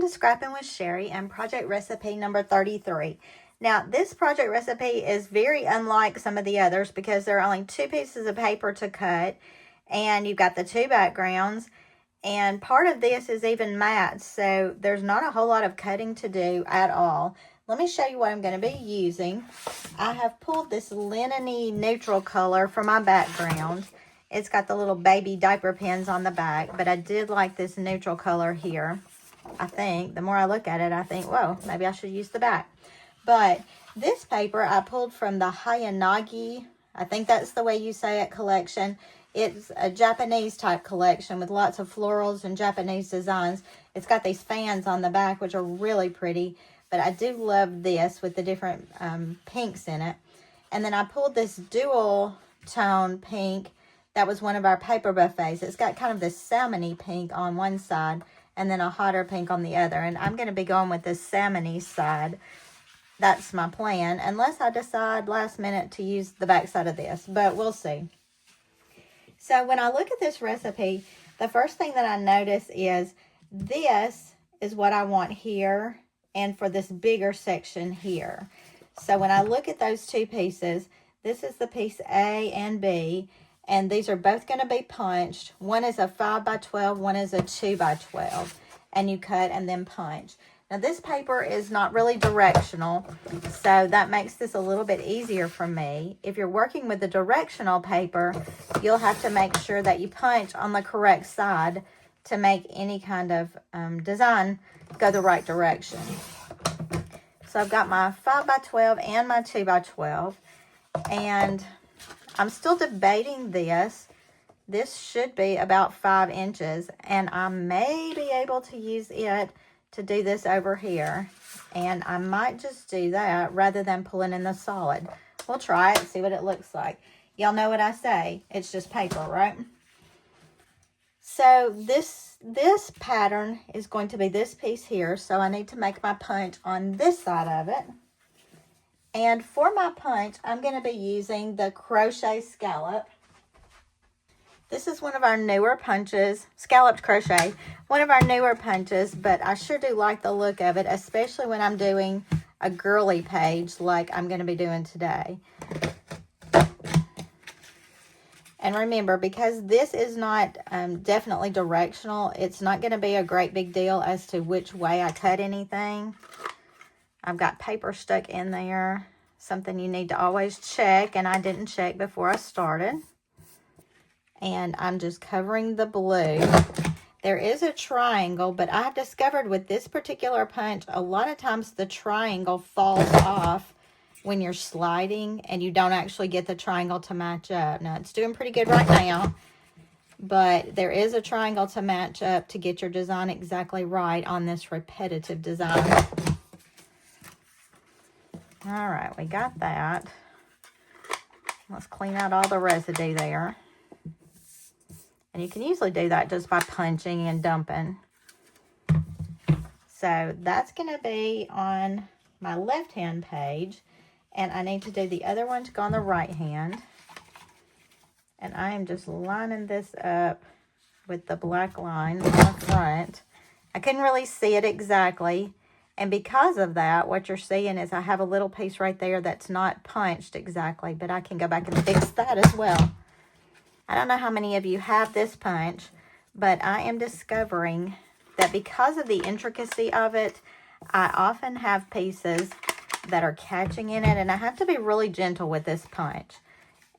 to Scrappin with Sheri and project recipe number 33. Now, this project recipe is very unlike some of the others because there are only 2 pieces of paper to cut, and you've got the 2 backgrounds, and part of this is even matte, so there's not a whole lot of cutting to do at all. Let me show you what I'm going to be using. I have pulled this linen-y neutral color for my background. It's got the little baby diaper pins on the back, but I did like this neutral color here. I think, the more I look at it, I think, whoa, maybe I should use the back. But this paper I pulled from the Hanayagi, I think that's the way you say it, collection. It's a Japanese type collection with lots of florals and Japanese designs. It's got these fans on the back, which are really pretty. But I do love this with the different pinks in it. And then I pulled this dual tone pink. That was one of our paper buffets. It's got kind of this salmon-y pink on one side and then a hotter pink on the other. And I'm going to be going with this salmon-y side. That's my plan, unless I decide last minute to use the back side of this, but we'll see. So when I look at this recipe, the first thing that I notice is this is what I want here and for this bigger section here. So when I look at those 2 pieces, this is the piece A and B, and these are both going to be punched. One is a 5 by 12, one is a 2 by 12, and you cut and then punch. Now this paper is not really directional, so that makes this a little bit easier for me. If you're working with the directional paper, you'll have to make sure that you punch on the correct side to make any kind of design go the right direction. So I've got my 5 by 12 and my 2 by 12, and I'm still debating this. This should be about 5 inches, and I may be able to use it to do this over here. And I might just do that rather than pulling in the solid. We'll try it, see what it looks like. Y'all know what I say. It's just paper, right? So this pattern is going to be this piece here. So I need to make my punch on this side of it. And for my punch, I'm going to be using the crochet scallop. This is one of our newer punches, scalloped crochet, one of our newer punches, but I sure do like the look of it, especially when I'm doing a girly page like I'm going to be doing today. And remember, because this is not definitely directional, it's not going to be a great big deal as to which way I cut anything. I've got paper stuck in there, something you need to always check, and I didn't check before I started. And I'm just covering the blue. There is a triangle, but I've discovered with this particular punch, a lot of times the triangle falls off when you're sliding and you don't actually get the triangle to match up. Now, it's doing pretty good right now, but there is a triangle to match up to get your design exactly right on this repetitive design. All right, we got that. Let's clean out all the residue there. And you can usually do that just by punching and dumping. So that's going to be on my left-hand page. And I need to do the other one to go on the right hand. And I am just lining this up with the black line on the front. I couldn't really see it exactly. And because of that, what you're seeing is I have a little piece right there that's not punched exactly. But I can go back and fix that as well. I don't know how many of you have this punch, but I am discovering that because of the intricacy of it, I often have pieces that are catching in it, and I have to be really gentle with this punch.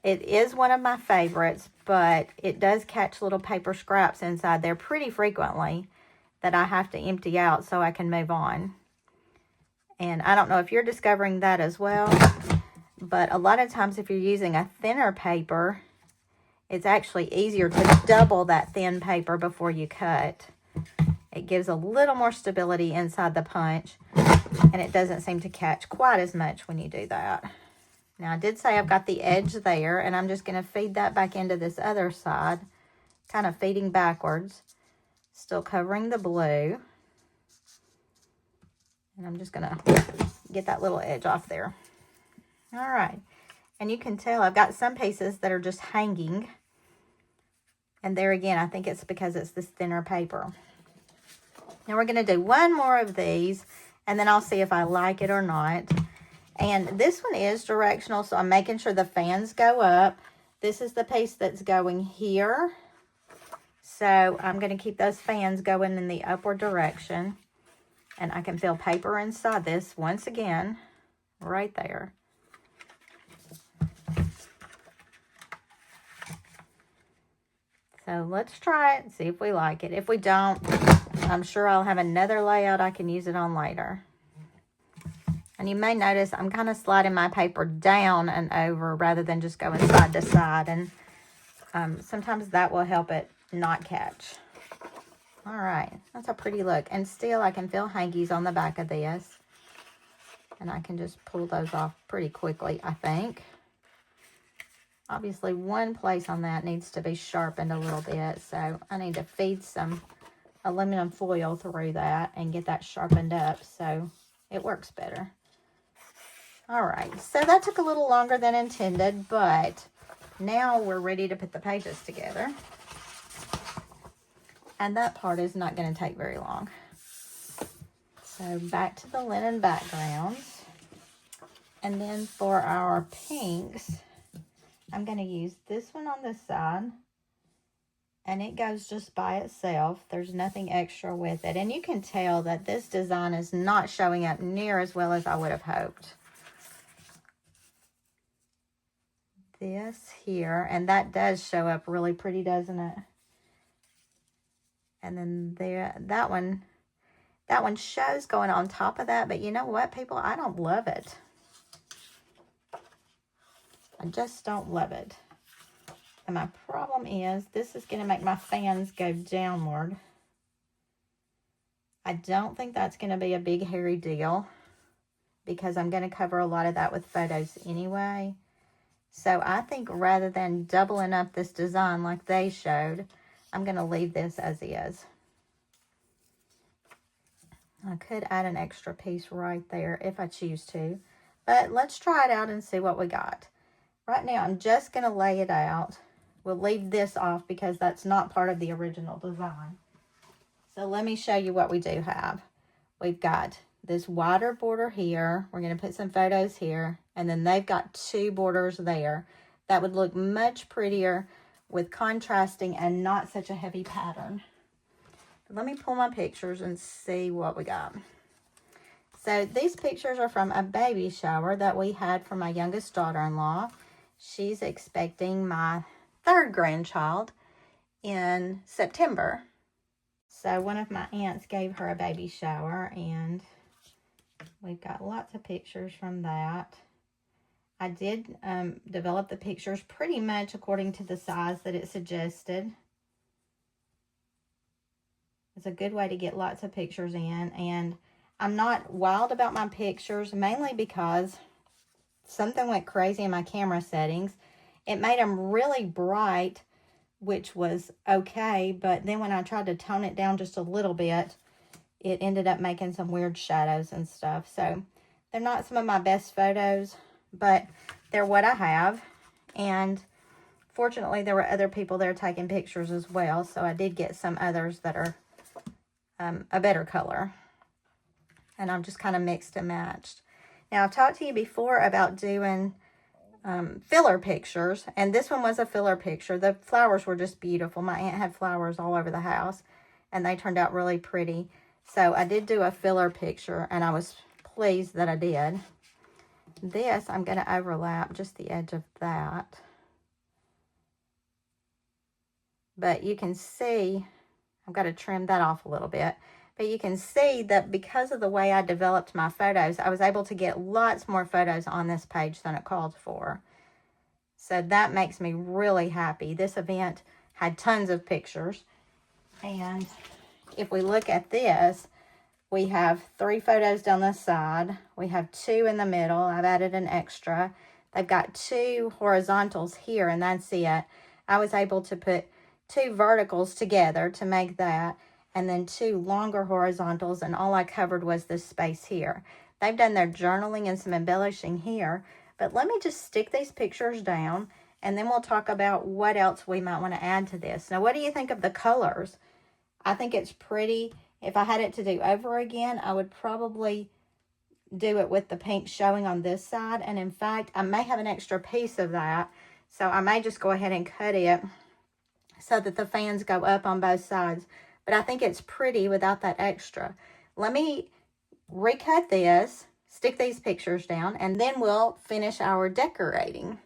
It is one of my favorites, but it does catch little paper scraps inside there pretty frequently that I have to empty out so I can move on. And I don't know if you're discovering that as well, but a lot of times if you're using a thinner paper, it's actually easier to double that thin paper before you cut. It gives a little more stability inside the punch, and it doesn't seem to catch quite as much when you do that. Now, I did say I've got the edge there, and I'm just going to feed that back into this other side, kind of feeding backwards, still covering the blue. And I'm just going to get that little edge off there. All right. And you can tell I've got some pieces that are just hanging. And there again, I think it's because it's this thinner paper. Now we're going to do one more of these, and then I'll see if I like it or not. And this one is directional, so I'm making sure the fans go up. This is the piece that's going here. So I'm going to keep those fans going in the upward direction. And I can feel paper inside this once again, right there. So let's try it and see if we like it. If we don't, I'm sure I'll have another layout I can use it on later. And you may notice I'm kind of sliding my paper down and over rather than just going side to side. And sometimes that will help it not catch. All right, that's a pretty look. And still I can feel hankies on the back of this. And I can just pull those off pretty quickly, I think. Obviously, one place on that needs to be sharpened a little bit, so I need to feed some aluminum foil through that and get that sharpened up so it works better. All right, so that took a little longer than intended, but now we're ready to put the pages together. And that part is not going to take very long. So back to the linen backgrounds. And then for our pinks, I'm going to use this one on this side, and it goes just by itself. There's nothing extra with it, and you can tell that this design is not showing up near as well as I would have hoped. This here, and that does show up really pretty, doesn't it? And then there, that one shows going on top of that, but you know what, people? I don't love it. I just don't love it. And my problem is this is going to make my fans go downward. I don't think that's going to be a big hairy deal because I'm going to cover a lot of that with photos anyway. So I think rather than doubling up this design like they showed, I'm going to leave this as is. I could add an extra piece right there if I choose to, but let's try it out and see what we got. Right now, I'm just going to lay it out. We'll leave this off because that's not part of the original design. So let me show you what we do have. We've got this wider border here. We're going to put some photos here. And then they've got two borders there. That would look much prettier with contrasting and not such a heavy pattern. But let me pull my pictures and see what we got. So these pictures are from a baby shower that we had for my youngest daughter-in-law. She's expecting my third grandchild in September. So one of my aunts gave her a baby shower, and we've got lots of pictures from that. I did develop the pictures pretty much according to the size that it suggested. It's a good way to get lots of pictures in, and I'm not wild about my pictures, mainly because something went crazy in my camera settings. It made them really bright, which was okay, but then when I tried to tone it down just a little bit, it ended up making some weird shadows and stuff. So they're not some of my best photos, but they're what I have. And fortunately, there were other people there taking pictures as well, so I did get some others that are a better color. And I've just kind of mixed and matched. Now, I've talked to you before about doing filler pictures, and this one was a filler picture. The flowers were just beautiful. My aunt had flowers all over the house, and they turned out really pretty. So I did do a filler picture, and I was pleased that I did. This, I'm going to overlap just the edge of that. But you can see, I've got to trim that off a little bit. But you can see that because of the way I developed my photos, I was able to get lots more photos on this page than it called for. So that makes me really happy. This event had tons of pictures. And if we look at this, we have 3 photos down the side. We have 2 in the middle. I've added an extra. They've got 2 horizontals here, and that's it. I was able to put 2 verticals together to make that, and then 2 longer horizontals, and all I covered was this space here. They've done their journaling and some embellishing here, but let me just stick these pictures down, and then we'll talk about what else we might want to add to this. Now, what do you think of the colors? I think it's pretty, If I had it to do over again, I would probably do it with the pink showing on this side. And in fact, I may have an extra piece of that. So I may just go ahead and cut it so that the fans go up on both sides. But I think it's pretty without that extra. Let me recut this, stick these pictures down, and then we'll finish our decorating.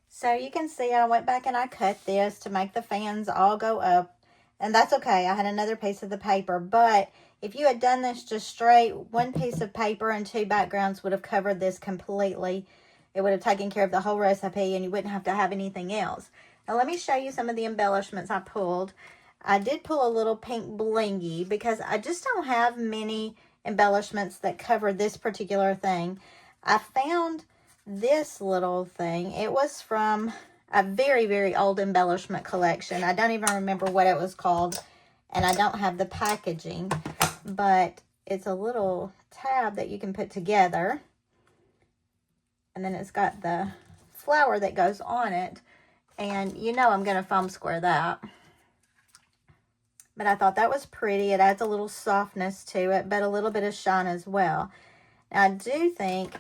So you can see I went back and I cut this to make the fans all go up. And that's okay. I had another piece of the paper. But if you had done this just straight, one piece of paper and two backgrounds would have covered this completely. It would have taken care of the whole recipe and you wouldn't have to have anything else. Now let me show you some of the embellishments I pulled. I did pull a little pink blingy because I just don't have many embellishments that cover this particular thing. I found this little thing. It was from a very, very old embellishment collection. I don't even remember what it was called, and I don't have the packaging, but it's a little tab that you can put together, and then it's got the flower that goes on it, and you know I'm going to foam square that. But I thought that was pretty. It adds a little softness to it, but a little bit of shine as well. Now, I do think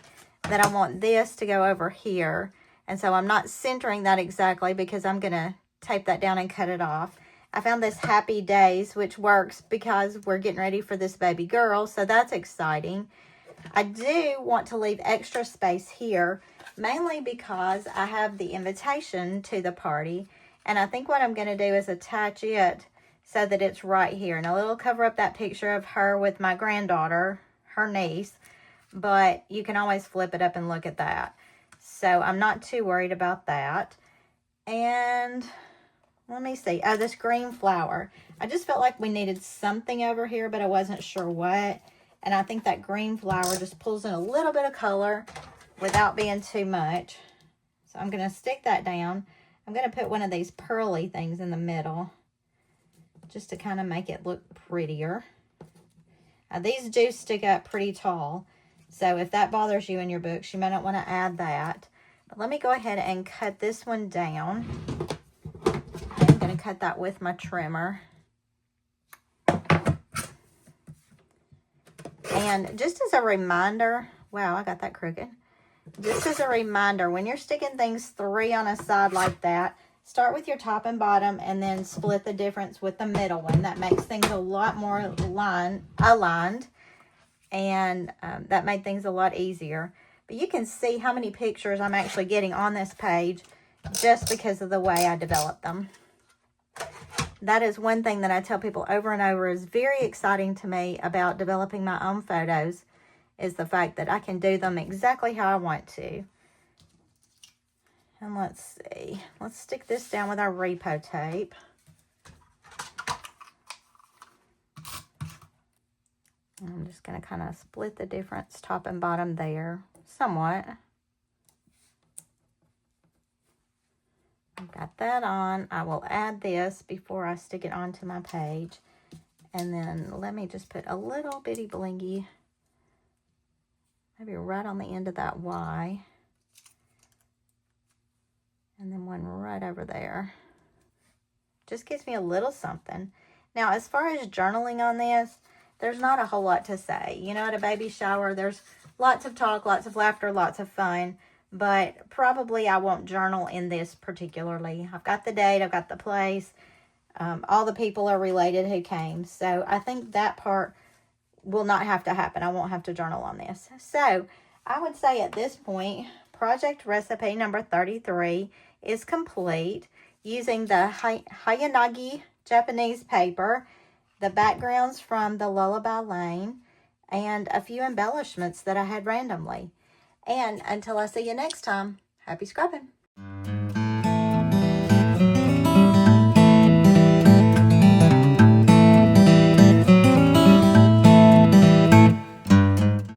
that I want this to go over here. And so I'm not centering that exactly because I'm going to tape that down and cut it off. I found this Happy Days, which works because we're getting ready for this baby girl. So that's exciting. I do want to leave extra space here, mainly because I have the invitation to the party. And I think what I'm going to do is attach it so that it's right here. And it'll cover up that picture of her with my granddaughter, her niece. But you can always flip it up and look at that. So I'm not too worried about that. And let me see. Oh, this green flower. I just felt like we needed something over here, but I wasn't sure what. And I think that green flower just pulls in a little bit of color without being too much. So I'm going to stick that down. I'm going to put one of these pearly things in the middle just to kind of make it look prettier. Now, these do stick up pretty tall. So if that bothers you in your books, you may not want to add that. But let me go ahead and cut this one down. I'm going to cut that with my trimmer. And just as a reminder, wow, I got that crooked. Just as a reminder, when you're sticking things 3 on a side like that, start with your top and bottom and then split the difference with the middle one. That makes things a lot more aligned. And that made things a lot easier. But you can see how many pictures I'm actually getting on this page just because of the way I developed them. That is one thing that I tell people over and over is very exciting to me about developing my own photos, is the fact that I can do them exactly how I want to. And let's see. Let's stick this down with our repo tape. I'm just going to kind of split the difference top and bottom there somewhat. I've got that on. I will add this before I stick it onto my page. And then let me just put a little bitty blingy, maybe right on the end of that Y. And then one right over there. Just gives me a little something. Now, as far as journaling on this, there's not a whole lot to say. You know, at a baby shower, there's lots of talk, lots of laughter, lots of fun. But probably I won't journal in this particularly. I've got the date, I've got the place. All the people are related who came. So I think that part will not have to happen. I won't have to journal on this. So I would say at this point, project recipe number 33 is complete using the Hanayagi Japanese paper, the backgrounds from the Lullaby Lane, and a few embellishments that I had randomly. And until I see you next time, happy scrapping.